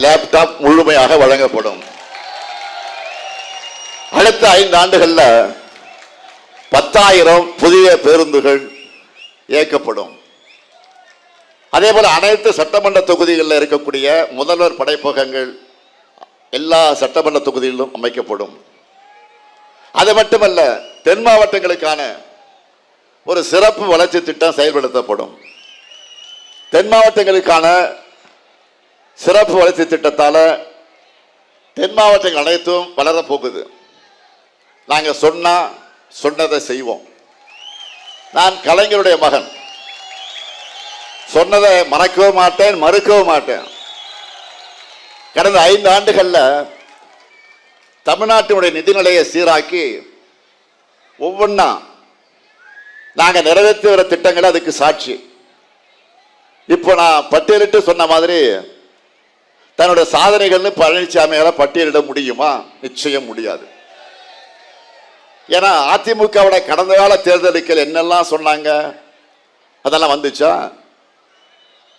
Laptop முழுமையாக வழங்கப்படும். அடுத்த 5 ஆண்டுகள்ல 10,000 புதிய பேருந்துகள் இயக்கப்படும். அதே போல அனைத்து சட்டமன்ற தொகுதிகளில் இருக்கக்கூடிய முதல்வர் படைப்பகங்கள் எல்லா சட்டமன்ற தொகுதிகளிலும் அமைக்கப்படும். அது மட்டுமல்ல, தென் மாவட்டங்களுக்கான ஒரு சிறப்பு வளர்ச்சி திட்டம் செயல்படுத்தப்படும். தென் மாவட்டங்களுக்கான சிறப்பு வளர்ச்சி திட்டத்தால தென் மாவட்டங்கள் அனைத்தும் வளர போகுது. நாங்க சொன்னதை செய்வோம். நான் கலைஞருடைய மகன், சொன்னதை மறக்கவும் மாட்டேன், மறுக்கவும் மாட்டேன். கடந்த 5 ஆண்டுகள்ல தமிழ்நாட்டினுடைய நிதிநிலையை சீராக்கி ஒவ்வொன்னா நாங்க நிறைவேற்றி வர திட்டங்கள் அதுக்கு சாட்சி. இப்போ நான் பட்டியலிட்டு சொன்ன மாதிரி தன்னுடைய சாதனைகள்னு பழனிசாமியால பட்டியலிட முடியுமா? நிச்சயம் முடியாது. ஏன்னா அதிமுகவோட கடந்த கால தேர்தலுக்கு என்னெல்லாம் சொன்னாங்க அதெல்லாம் வந்துச்சா?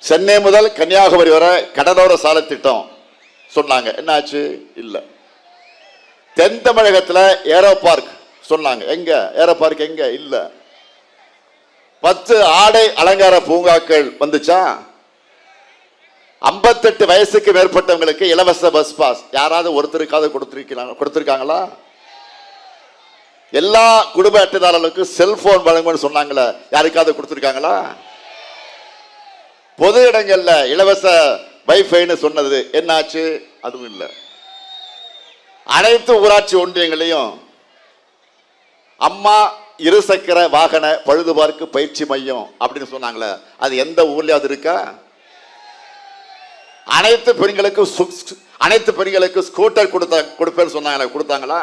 சென்னை முதல் கன்னியாகுமரி வரை கடலோர சாலை திட்டம் சொன்னாங்க, என்னாச்சு? இல்ல. தென் தமிழகத்தில் ஏரோ பார்க் சொன்னாங்க, எங்க ஏரோ பார்க்? எங்க? இல்ல. 10 ஆடை அலங்கார பூங்காக்கள் வந்துச்சா? 58 வயசுக்கு மேற்பட்டவங்களுக்கு இலவச பஸ் பாஸ் யாராவது ஒருத்தருக்காவது கொடுத்திருக்காங்களா? எல்லா குடும்ப அட்டைதாரர்களுக்கும் செல்போன் வழங்கும்னு சொன்னாங்களே, யாருக்காவது கொடுத்திருக்காங்களா? பொது இடங்கள்ல இலவச வைஃபைன்னு சொன்னது என்னாச்சு? அதுவும் இல்லை. அனைத்து ஊராட்சி ஒன்றியங்களையும் அம்மா இருசக்கர வாகன பழுதுபார்க்கு பயிற்சி மையம் அப்படின்னு சொன்னாங்களே, அது எந்த ஊர்லயாவது இருக்கா? அனைத்து பெண்களுக்கு ஸ்கூட்டர் கொடுப்பேன்னு சொன்னாங்களே, கொடுத்தாங்களா?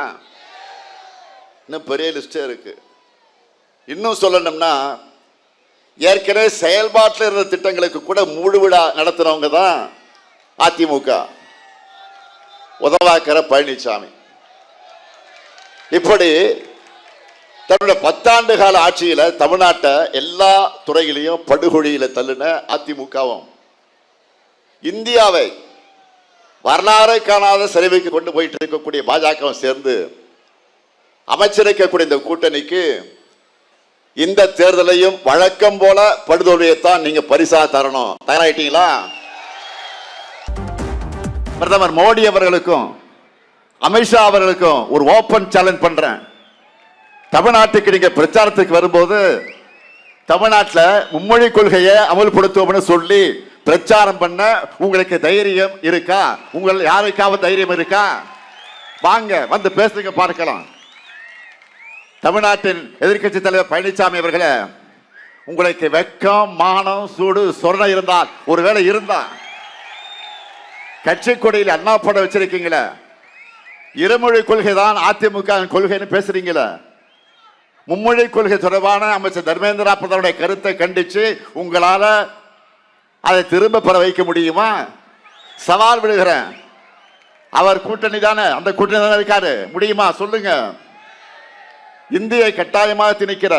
இன்னும் பெரிய லிஸ்டே இருக்கு. இன்னும் சொல்லணும்னா, ஏற்கனவே செயல்பாட்டில் இருந்த திட்டங்களுக்கு கூட முழு விழா நடத்துறவங்க தான் அதிமுக, உதவாக்கர பழனிசாமி. இப்படி தன்னுடைய 10 ஆண்டு கால ஆட்சியில தமிழ்நாட்டை எல்லா துறையிலையும் படுகொழியில தள்ளின அதிமுகவும் இந்தியாவை வரலாறு காணாத சரிவுக்கு கொண்டு போயிட்டு இருக்கக்கூடிய பாஜகவும் சேர்ந்து அமைச்சிருக்கக்கூடிய இந்த கூட்டணிக்கு இந்த தேர்தலையும் வழக்கம் போல படுதோல்வியைத்தான் நீங்க பரிசா தரணும். தயாராயிட்டீங்களா? பிரதமர் மோடி அவர்களுக்கும் அமித்ஷா அவர்களுக்கும் ஒரு ஓபன் சேலஞ்ச் பண்றேன். தமிழ்நாட்டுக்கு நீங்க பிரச்சாரத்துக்கு வரும்போது தமிழ்நாட்டில் மும்மொழி கொள்கையை அமல்படுத்துவோம்னு சொல்லி பிரச்சாரம் பண்ண உங்களுக்கு தைரியம் இருக்கா? உங்கள் யாருக்காவது தைரியம் இருக்கா? வாங்க வந்து பேசுங்க, பார்க்கலாம். தமிழ்நாட்டின் எதிர்க்கட்சி தலைவர் பழனிசாமி அவர்களே, உங்களுக்கு வெக்கம், மானம், சூடு, சொர்ணம் இருந்தால், ஒருவேளை இருந்தா கட்சி கொடியில் அண்ணா படம் வச்சிருக்கீங்களே, இருமொழி கொள்கை தான் அதிமுக கொள்கைன்னு பேசுறீங்களே, மும்மொழி கொள்கை தொடர்பான அமைச்சர் தர்மேந்திர பிரதானுடைய கருத்தை கண்டிச்சு உங்களால அதை திரும்ப பெற வைக்க முடியுமா? சவால் விடுகிறேன். அவர் கூட்டணி தானே, அந்த கூட்டணி தானே இருக்காரு, முடியுமா? சொல்லுங்க. இந்தியை கட்டாயமாக திணிக்கிற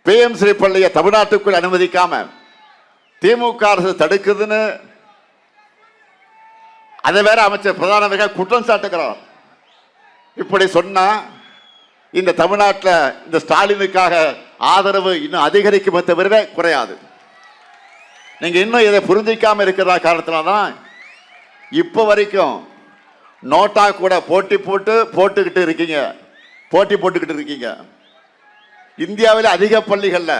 PM-ஸ்ரீ பள்ளியை தமிழ்நாட்டுக்குள் அனுமதிக்காம திமுக அரசு தடுக்குதுன்னு அதை வேற அமைச்சர் பிரதான குற்றம் சாட்டுகிறார். இப்படி சொன்னா இந்த தமிழ்நாட்டில் இந்த ஸ்டாலினுக்காக ஆதரவு இன்னும் அதிகரிக்குமே தவிர குறையாது. நீங்க இன்னும் இதை புரிஞ்சிக்காம இருக்கிற காரணத்தினால்தான் இப்போ வரைக்கும் நோட்டா கூட போட்டுக்கிட்டு இருக்கீங்க. இந்தியாவில் அதிக பள்ளிகள்ல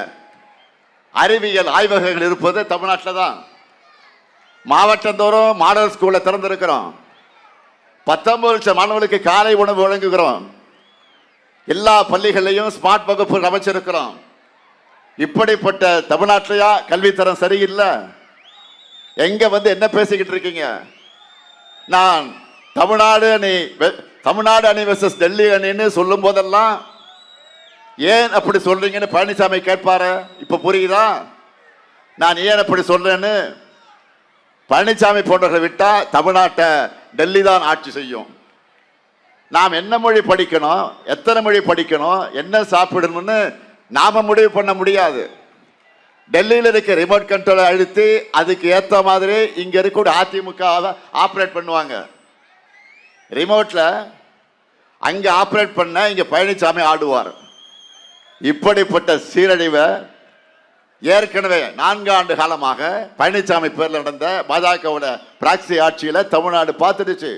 அறிவியல் ஆய்வகங்கள் இருப்பது தமிழ்நாட்டில் தான். மாவட்டந்தோறும் மாடல் ஸ்கூல்ல திறந்திருக்கிறோம். 19 லட்சம் மாணவர்களுக்கு காலை உணவு வழங்குகிறோம். எல்லா பள்ளிகளையும் ஸ்மார்ட் வகுப்பு அமைச்சிருக்கிறோம். இப்படிப்பட்ட தமிழ்நாட்டிலையா கல்வித்தரம் சரியில்லை? எங்க வந்து என்ன பேசிக்கிட்டு இருக்கீங்க? நான் தமிழ்நாடு அணி வெர்சஸ் டெல்லி அணின்னு சொல்லும் போதெல்லாம் ஏன் அப்படி சொல்றீங்கன்னு பழனிசாமி கேட்பாரு. இப்ப புரியுதா நான் ஏன் அப்படி சொல்றேன்னு? பழனிசாமி போன்றவர்களை விட்டா தமிழ்நாட்டை டெல்லி தான் ஆட்சி செய்யும். நாம் என்ன மொழி படிக்கணும், எத்தனை மொழி படிக்கணும், என்ன சாப்பிடணும்னு நாம முடிவு பண்ண முடியாது. டெல்லியில் இருக்க ரிமோட் கண்ட்ரோலை அழுத்தி அதுக்கு ஏற்ற மாதிரி இங்க இருக்க அதிமுக ஆப்ரேட் பண்ணுவாங்க. ரிமோட்ல அங்க ஆப்ரேட் பண்ண இங்க பழனிசாமி ஆடுவார். இப்படிப்பட்ட சீரழிவை ஏற்கனவே 4 ஆண்டு காலமாக பழனிசாமி பேர்ல நடந்த பாஜகவோட பிராக்சி ஆட்சியில தமிழ்நாடு பார்த்துடுச்சு.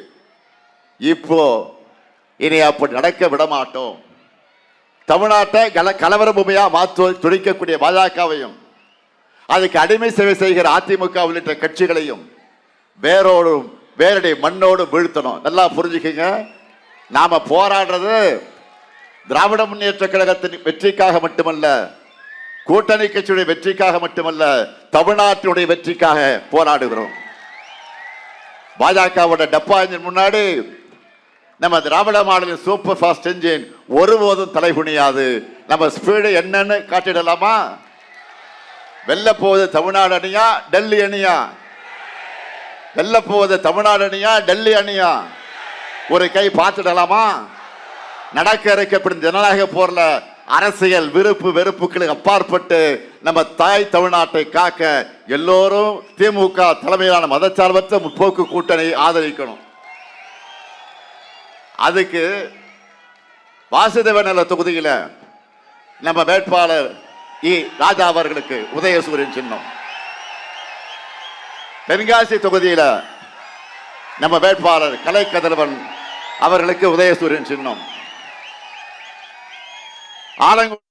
இப்போ இனி அப்படி நடக்க விட மாட்டோம். தமிழ்நாட்டை கலவர பூமியா மாற்ற துடிக்கக்கூடிய பாஜகவையும் அதுக்கு அடிமை சேவை செய்கிற அதிமுக உள்ளிட்ட கட்சிகளையும் வேரடி மண்ணோடு வீழ்த்தணும். நல்லா புரிஞ்சுக்கங்க, நாம போராடுறது திராவிட முன்னேற்ற கழகத்தின் வெற்றிக்காக மட்டுமல்ல, கூட்டணி கட்சியுடைய வெற்றிக்காக மட்டுமல்ல, தமிழ்நாட்டினுடைய வெற்றிக்காக போராடுகிறோம். பாஜகவோட டப்பா இன்ஜின் முன்னாடி நம்ம திராவிட மாடலின் சூப்பர் ஃபாஸ்ட் என்ஜின் ஒருபோதும் தலைகுனியாது. நம்ம ஸ்பீடு என்னன்னு காட்டிடலாமா? வெல்ல போவது தமிழ்நாடு அணியா டெல்லி அணியா? வெல்ல போவது தமிழ்நாடு அணியா டெல்லி அணியா? ஒரு கை பார்த்துடலாமா? நடக்க இருக்கப்படும் ஜனநாயக போர்ல அரசியல் விருப்பு வெறுப்புகளுக்கு அப்பாற்பட்டு நம்ம தாய் தமிழ்நாட்டை காக்க எல்லோரும் திமுக தலைமையிலான மதச்சார்பற்ற முற்போக்கு கூட்டணி ஆதரிக்கணும். அதுக்கு வாசுதேவநல்ல தொகுதியில நம்ம வேட்பாளர் ராஜா அவர்களுக்கு உதயசூரியன் சின்னம், தென்காசி தொகுதியில நம்ம வேட்பாளர் கலைக்கதிரவன் அவர்களுக்கு உதயசூரியன் சின்னம், ஆலங்குடி